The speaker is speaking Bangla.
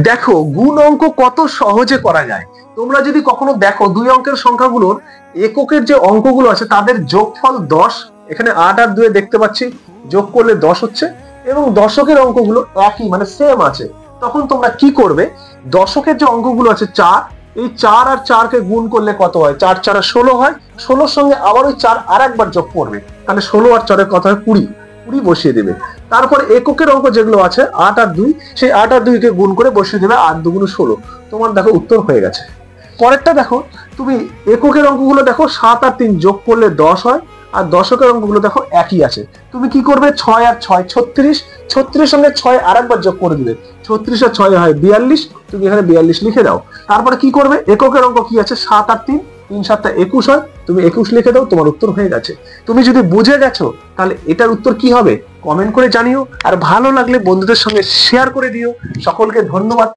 দেখো গুণ অঙ্ক কত সহজে করা যায়। তোমরা যদি কখনো দেখো দুই অঙ্কের সংখ্যাগুলোর এককের যে অঙ্কগুলো আছে তাদের যোগফল 10, এখানে 8 আর 2 দেখতে পাচ্ছি, যোগ করলে 10 হচ্ছে, এবং দশকের অঙ্কগুলো একই মানে সেম আছে। তখন তোমরা কি করবে, দশকের যে অঙ্কগুলো আছে 4, এই 4 আর 4 কে গুণ করলে কত হয়, 4 4 16 হয়, 16 সঙ্গে আবার ওই 4 আর একবার যোগ করবে, তাহলে 16 আর 4 কত হয় 20, 20 বসিয়ে দেবে। তারপর এককের অঙ্ক যেগুলো আছে 8 আর 2, সেই 8 আর 2 কে গুণ করে বসিয়ে দেবে, 8 2 16, তোমার দেখো উত্তর হয়ে গেছে। পরেরটা দেখো, তুমি এককের অঙ্কগুলো দেখো 7 আর 3 যোগ করলে 10 হয়, আর দশকের অঙ্কগুলো দেখো একই আছে। তুমি কি করবে, 6 আর 6 36, 36 সঙ্গে 6 আর একবার যোগ করে দিবে, 36 আর 6 হয় 42, তুমি এখানে 42 লিখে দাও। তারপরে কি করবে, এককের অঙ্ক কি আছে 7 আর 3, 3 7 21 হয়, তুমি 21 লিখে দাও, তোমার উত্তর হয়ে গেছে। তুমি যদি বুঝে গেছো তাহলে এটার উত্তর কি হবে কমেন্ট করে জানিও, আর ভালো লাগলে বন্ধুদের সঙ্গে শেয়ার করে দিও। সকলকে ধন্যবাদ।